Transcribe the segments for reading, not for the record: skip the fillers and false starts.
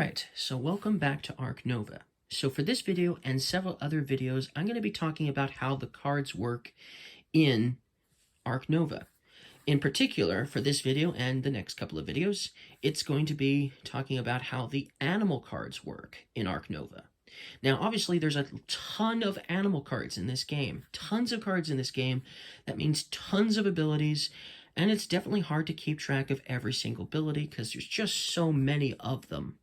Alright, so welcome back to Arc Nova. So for this video and several other videos, I'm going to be talking about how the cards work in Arc Nova. In particular, for this video and the next couple of videos, it's going to be talking about how the animal cards work in Arc Nova. Now, obviously, there's a ton of animal cards in this game. Tons of cards in this game. That means tons of abilities, and it's definitely hard to keep track of every single ability because there's just so many of them.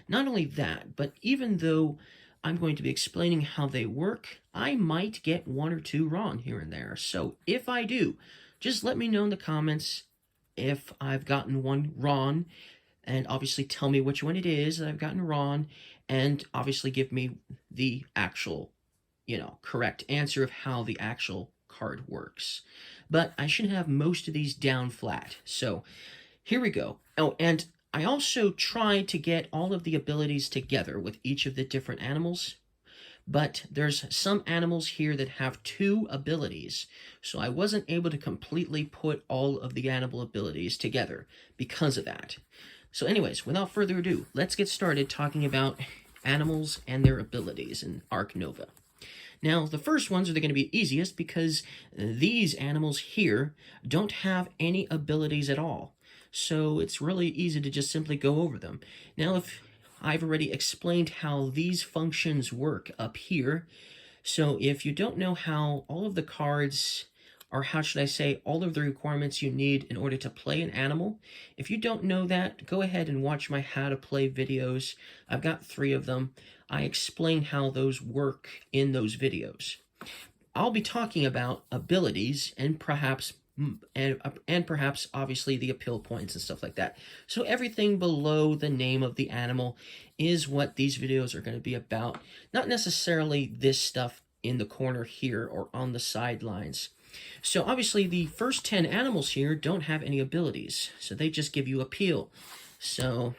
Not only that, but even though I'm going to be explaining how they work, I might get one or two wrong here and there. So if I do, just let me know in the comments if I've gotten one wrong, and obviously tell me which one it is that I've gotten wrong, and obviously give me the actual, correct answer of how the actual card works. But I should have most of these down flat. So here we go. Oh, and I also tried to get all of the abilities together with each of the different animals, but there's some animals here that have two abilities, so I wasn't able to completely put all of the animal abilities together because of that. So anyways, without further ado, let's get started talking about animals and their abilities in Arc Nova. Now, the first ones are going to be easiest because these animals here don't have any abilities at all. So it's really easy to just simply go over them. Now, if I've already explained how these functions work up here, so if you don't know how all of the cards, or how should I say, all of the requirements you need in order to play an animal, if you don't know that, go ahead and watch my how to play videos. I've got 3 of them. I explain how those work in those videos. I'll be talking about abilities and perhaps obviously the appeal points and stuff like that. So everything below the name of the animal is what these videos are going to be about, not necessarily this stuff in the corner here or on the sidelines. So obviously the first 10 animals here don't have any abilities, so they just give you appeal. So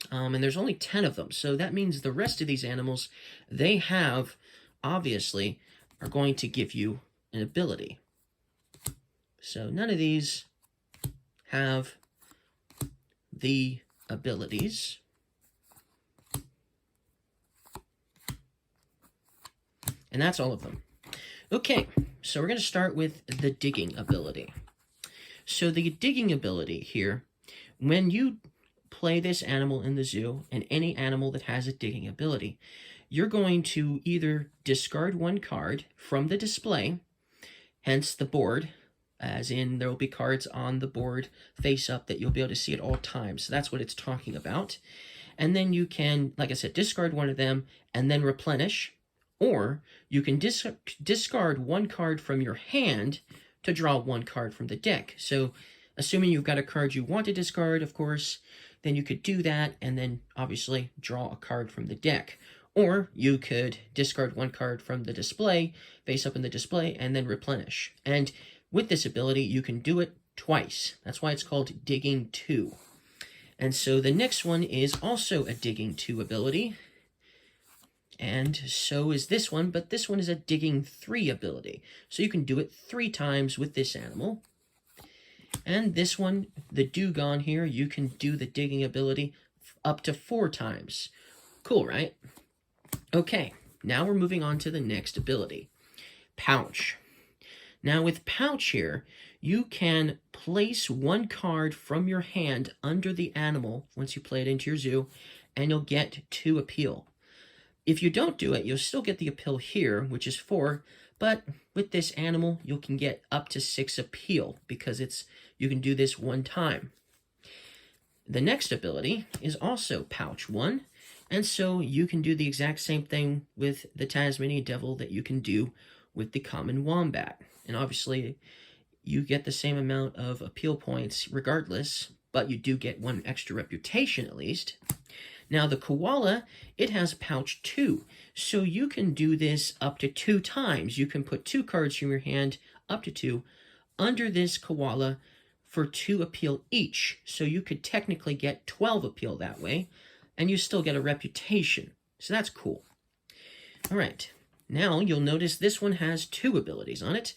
and there's only 10 of them, so that means the rest of these animals, they have, obviously, are going to give you an ability. So none of these have the abilities. And that's all of them. Okay, so we're going to start with the digging ability. So the digging ability here, when you play this animal in the zoo, and any animal that has a digging ability, you're going to either discard one card from the display, hence the board, as in there will be cards on the board face up that you'll be able to see at all times. So that's what it's talking about. And then you can, like I said, discard one of them and then replenish, or you can discard one card from your hand to draw one card from the deck. So assuming you've got a card you want to discard, of course, then you could do that and then obviously draw a card from the deck. Or you could discard one card from the display, face up in the display, and then replenish. And with this ability, you can do it twice. That's why it's called Digging 2. And so the next one is also a Digging 2 ability. And so is this one, but this one is a Digging 3 ability. So you can do it 3 times with this animal. And this one, the Dugong here, you can do the digging ability up to 4 times. Cool, right? Okay, now we're moving on to the next ability, Pouch. Now with Pouch here, you can place one card from your hand under the animal once you play it into your zoo, and you'll get 2 appeal. If you don't do it, you'll still get the appeal here, which is 4, but with this animal, you can get up to 6 appeal because you can do this 1 time. The next ability is also Pouch 1, and so you can do the exact same thing with the Tasmanian Devil that you can do with the Common Wombat. And obviously, you get the same amount of appeal points regardless, but you do get 1 extra reputation at least. Now the Koala, it has Pouch 2, so you can do this up to 2 times. You can put 2 cards from your hand, up to 2, under this Koala for 2 appeal each. So you could technically get 12 appeal that way, and you still get a reputation. So that's cool. All right, now you'll notice this one has 2 abilities on it,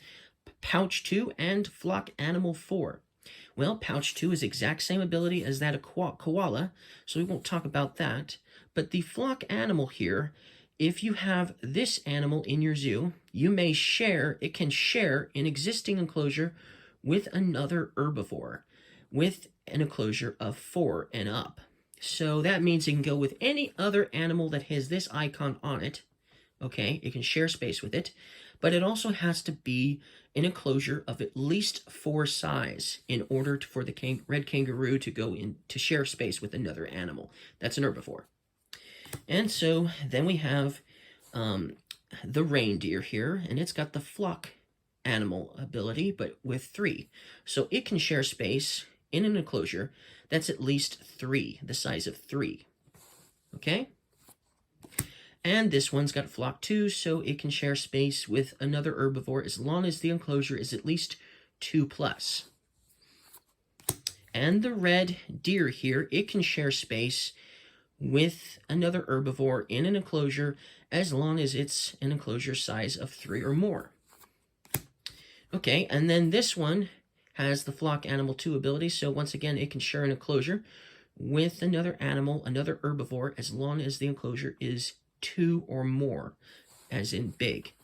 Pouch 2 and Flock Animal 4. Well, pouch 2 is exact same ability as that of koala, so we won't talk about that. But the flock animal here, if you have this animal in your zoo, it can share an existing enclosure with another herbivore with an enclosure of 4 and up. So that means it can go with any other animal that has this icon on it. Okay, it can share space with it, but it also has to be an enclosure of at least 4 size in order for the red kangaroo to go in to share space with another animal. That's an herbivore. And so then we have the reindeer here, and it's got the flock animal ability, but with 3. So it can share space in an enclosure that's at least 3, the size of 3. Okay? And this one's got flock 2, so it can share space with another herbivore as long as the enclosure is at least 2+. And the red deer here, it can share space with another herbivore in an enclosure as long as it's an enclosure size of 3 or more. Okay, and then this one has the flock animal 2 ability, so once again it can share an enclosure with another animal, another herbivore, as long as the enclosure is 2 or more, as in big.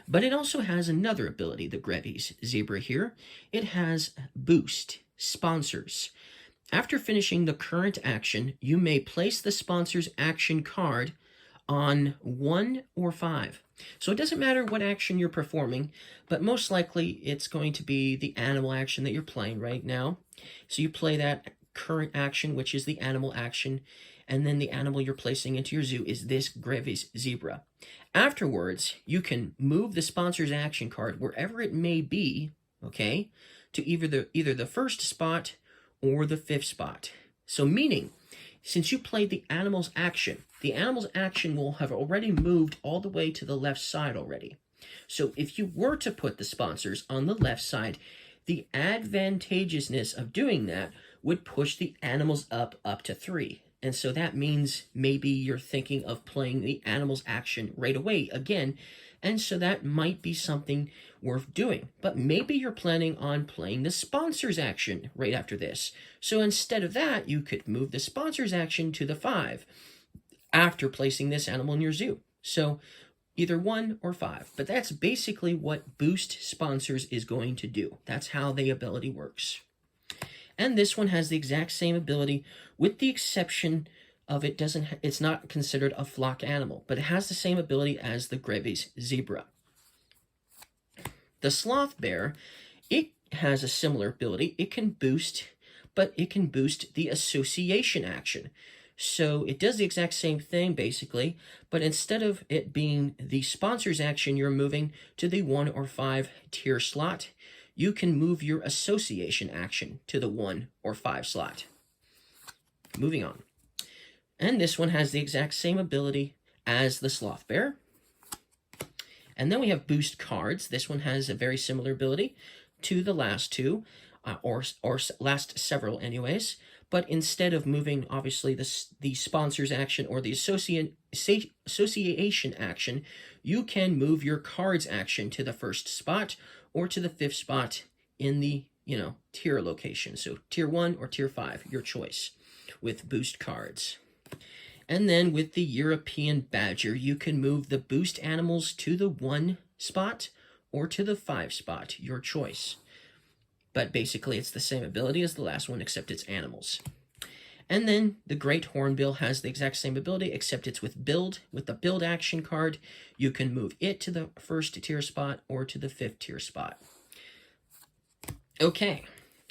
But it also has another ability, the Grevy's zebra here. It has boost, sponsors. After finishing the current action, you may place the sponsor's action card on 1 or 5. So it doesn't matter what action you're performing, but most likely it's going to be the animal action that you're playing right now. So you play that current action, which is the animal action, and then the animal you're placing into your zoo is this Grevy's zebra. Afterwards, you can move the sponsor's action card wherever it may be, okay, to either the first spot or the 5th spot. So meaning, since you played the animal's action will have already moved all the way to the left side already. So if you were to put the sponsors on the left side, the advantageousness of doing that would push the animals up to 3. And so that means maybe you're thinking of playing the animal's action right away again, and so that might be something worth doing. But maybe you're planning on playing the sponsor's action right after this. So instead of that, you could move the sponsor's action to the 5 after placing this animal in your zoo. So either 1 or 5. But that's basically what boost sponsors is going to do. That's how the ability works. And this one has the exact same ability, with the exception of it's not considered a flock animal, but it has the same ability as the Grevy's zebra. The sloth bear, it has a similar ability. It can boost, but it can boost the association action. So it does the exact same thing, basically, but instead of it being the sponsor's action, you're moving to the 1 or 5 tier slot. You can move your association action to the 1 or 5 slot. Moving on. And this one has the exact same ability as the sloth bear. And then we have boost cards. This one has a very similar ability to the last two, or last several anyways. But instead of moving, obviously, the sponsor's action or the association action, you can move your cards action to the 1st spot or to the 5th spot in the, tier location. So tier 1 or tier 5, your choice, with boost cards. And then with the European badger, you can move the boost animals to the 1 spot or to the 5 spot, your choice. But basically it's the same ability as the last one, except it's animals. And then the great hornbill has the exact same ability, except it's with build. With the build action card, you can move it to the 1st tier spot or to the 5th tier spot. Okay,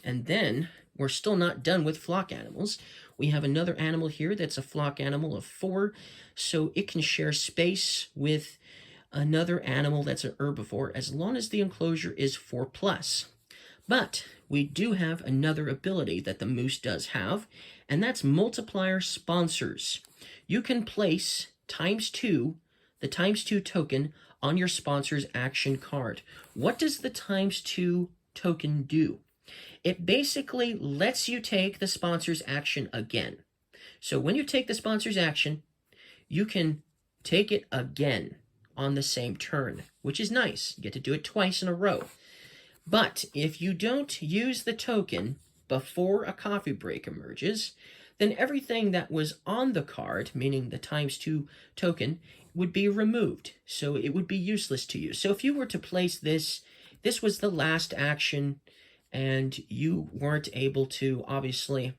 and then we're still not done with flock animals. We have another animal here that's a flock animal of 4, so it can share space with another animal that's an herbivore as long as the enclosure is 4+. But we do have another ability that the moose does have, and that's multiplier sponsors. You can place ×2, the ×2 token, on your sponsor's action card. What does the ×2 token do? It basically lets you take the sponsor's action again. So when you take the sponsor's action, you can take it again on the same turn, which is nice. You get to do it twice in a row. But if you don't use the token, before a coffee break emerges, then everything that was on the card, meaning the ×2 token, would be removed. So it would be useless to you. So if you were to place this, this was the last action, and you weren't able to, obviously,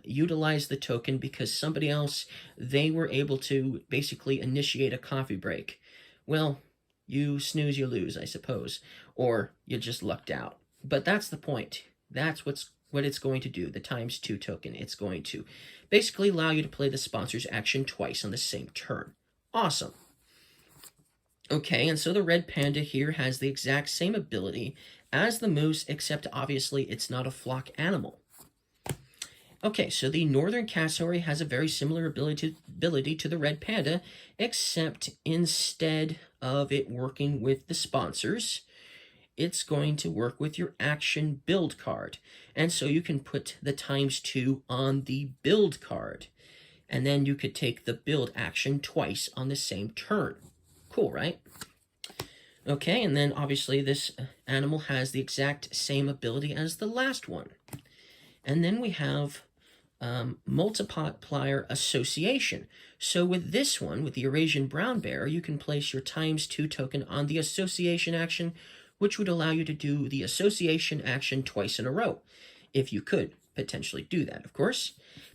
utilize the token because somebody else, they were able to basically initiate a coffee break. Well, you snooze, you lose, I suppose. Or you just lucked out. But that's the point. That's what it's going to do, the ×2 token. It's going to basically allow you to play the sponsor's action twice on the same turn. Awesome. Okay, and so the red panda here has the exact same ability as the moose, except obviously it's not a flock animal. Okay, so the northern cassowary has a very similar ability to the red panda, except instead of it working with the sponsors, it's going to work with your action build card. And so you can put the ×2 on the build card. And then you could take the build action twice on the same turn. Cool, right? Okay, and then obviously this animal has the exact same ability as the last one. And then we have Multiplier Association. So with this one, with the Eurasian brown bear, you can place your ×2 token on the association action, which would allow you to do the association action twice in a row, if you could potentially do that, of course.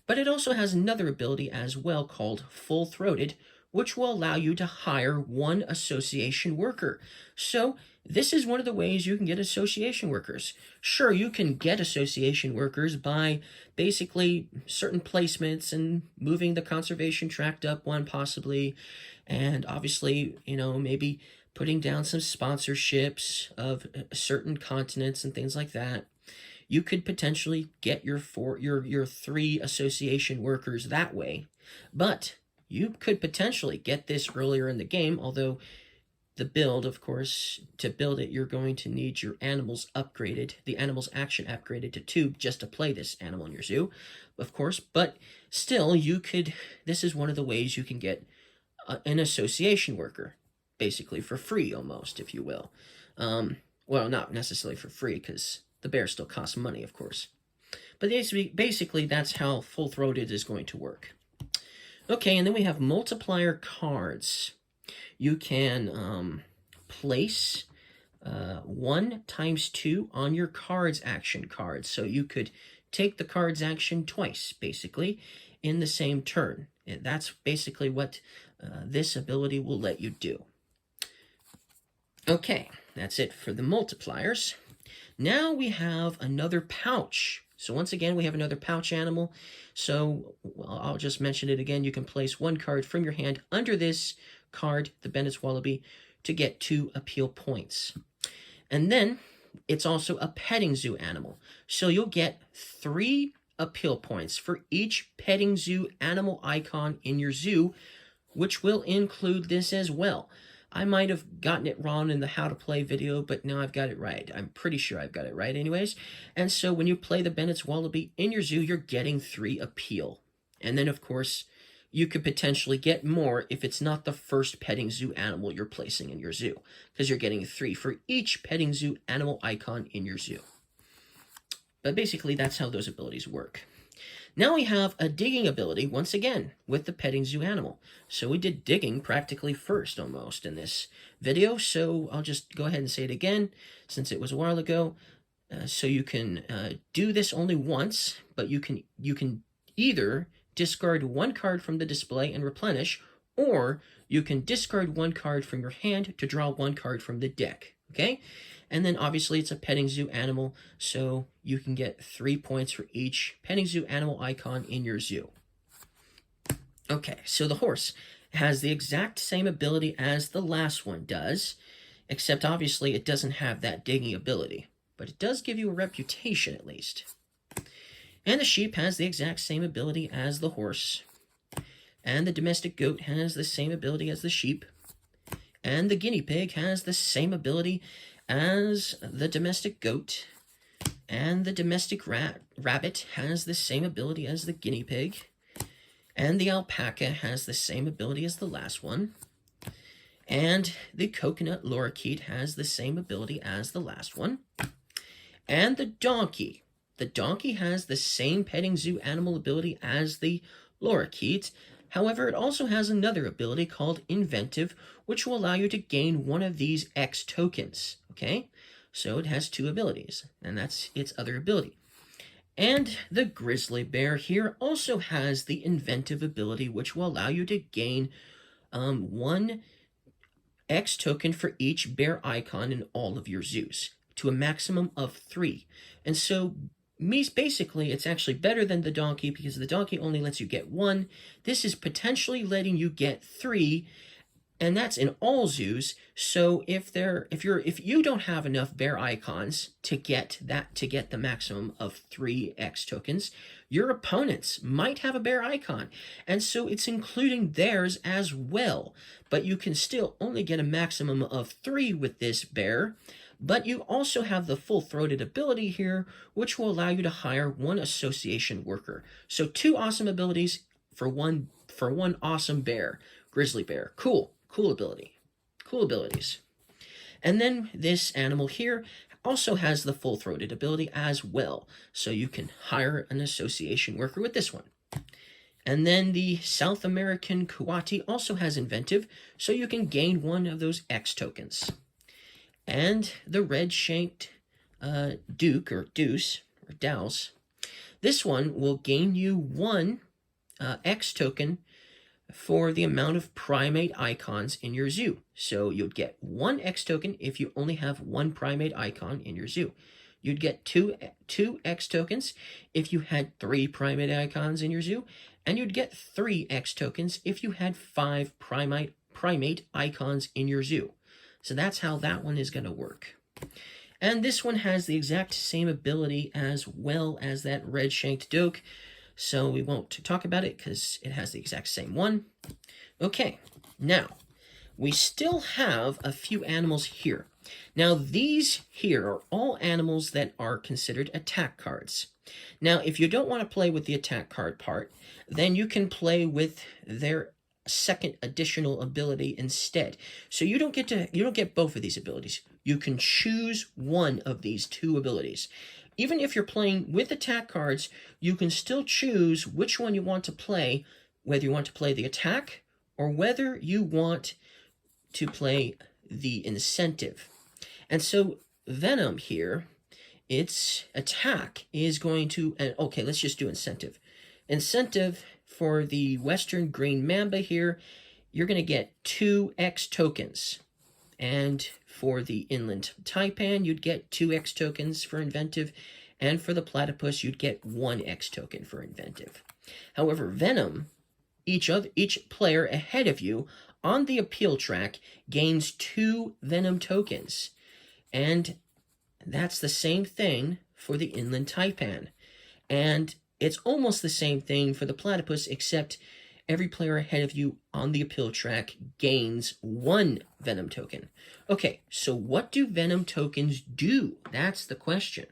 But it also has another ability as well called Full-Throated, which will allow you to hire one association worker. So this is one of the ways you can get association workers. Sure, you can get association workers by basically certain placements and moving the conservation tract up one possibly, and obviously, you know, maybe putting down some sponsorships of certain continents and things like that. You could potentially get your 3 association workers that way, but you could potentially get this earlier in the game, although the build, of course, to build it, you're going to need your animals upgraded, the animal's action upgraded to 2 just to play this animal in your zoo, of course, but still, you could, this is one of the ways you can get an association worker, basically for free almost, if you will. Well, not necessarily for free, because the bear still costs money, of course. But basically, that's how Full-Throated is going to work. Okay, and then we have multiplier cards. You can place 1 ×2 on your card's action card. So you could take the card's action twice, basically, in the same turn. And that's basically what this ability will let you do. Okay, that's it for the multipliers. Now we have another pouch. So once again, we have another pouch animal. So I'll just mention it again. You can place 1 card from your hand under this card, the Bennett's Wallaby, to get 2 appeal points. And then it's also a petting zoo animal. So you'll get 3 appeal points for each petting zoo animal icon in your zoo, which will include this as well. I might have gotten it wrong in the how to play video, but now I've got it right. I'm pretty sure I've got it right anyways. And so when you play the Bennett's Wallaby in your zoo, you're getting 3 appeal. And then, of course, you could potentially get more if it's not the first petting zoo animal you're placing in your zoo, because you're getting 3 for each petting zoo animal icon in your zoo. But basically, that's how those abilities work. Now we have a digging ability, once again, with the petting zoo animal. So we did digging practically first, almost, in this video. So I'll just go ahead and say it again, since it was a while ago. So you can do this only once, but you can either discard 1 card from the display and replenish, or you can discard 1 card from your hand to draw 1 card from the deck, okay? And then obviously it's a petting zoo animal, so you can get 3 points for each petting zoo animal icon in your zoo. Okay, so the horse has the exact same ability as the last one does, except obviously it doesn't have that digging ability, but it does give you a reputation at least. And the sheep has the exact same ability as the horse, and the domestic goat has the same ability as the sheep, and the guinea pig has the same ability as the domestic goat, and the domestic rabbit has the same ability as the guinea pig, and the alpaca has the same ability as the last one, and the coconut lorikeet has the same ability as the last one, and the donkey The donkey has the same petting zoo animal ability as the lorikeet. However, it also has another ability called Inventive, which will allow you to gain one of these X tokens. Okay, so it has two abilities, and that's its other ability. And the grizzly bear here also has the Inventive ability, which will allow you to gain one X token for each bear icon in all of your zoos, to a maximum of 3. And so basically it's actually better than the donkey, because the donkey only lets you get 1. This is potentially letting you get 3, and that's in all zoos. So if you don't have enough bear icons to get the maximum of 3 X tokens, your opponents might have a bear icon, and so it's including theirs as well. But you can still only get a maximum of 3 with this bear. But you also have the full-throated ability here, which will allow you to hire 1 association worker. So 2 awesome abilities for one awesome bear, grizzly bear. Cool ability. Cool abilities. And then this animal here also has the full-throated ability as well. So you can hire an association worker with this one. And then the South American coati also has Inventive, so you can gain 1 of those X tokens. And the red-shanked duke, or deuce, or douse, this one will gain you 1 X token for the amount of primate icons in your zoo. So you'd get 1 X token if you only have 1 primate icon in your zoo. You'd get two X tokens if you had 3 primate icons in your zoo, and you'd get 3 X tokens if you had 5 primate icons in your zoo. So that's how that one is going to work. And this one has the exact same ability as well as that red-shanked duke, so we won't talk about it because it has the exact same one. Okay, now, we still have a few animals here. Now, these here are all animals that are considered attack cards. Now, if you don't want to play with the attack card part, then you can play with their second additional ability instead. So you don't get both of these abilities. You can choose one of these 2 abilities. Even if you're playing with attack cards, you can still choose which one you want to play, whether you want to play the attack or whether you want to play the incentive. And so Venom here, its attack is going to, okay, let's just do incentive. Incentive for the Western Green Mamba here, you're going to get 2 X tokens. And for the Inland Taipan, you'd get 2 X tokens for Inventive. And for the Platypus, you'd get 1 X token for Inventive. However, Venom, each player ahead of you on the appeal track gains 2 Venom tokens. And that's the same thing for the Inland Taipan. And it's almost the same thing for the Platypus, except every player ahead of you on the appeal track gains 1 Venom token. Okay, so what do Venom tokens do? That's the question.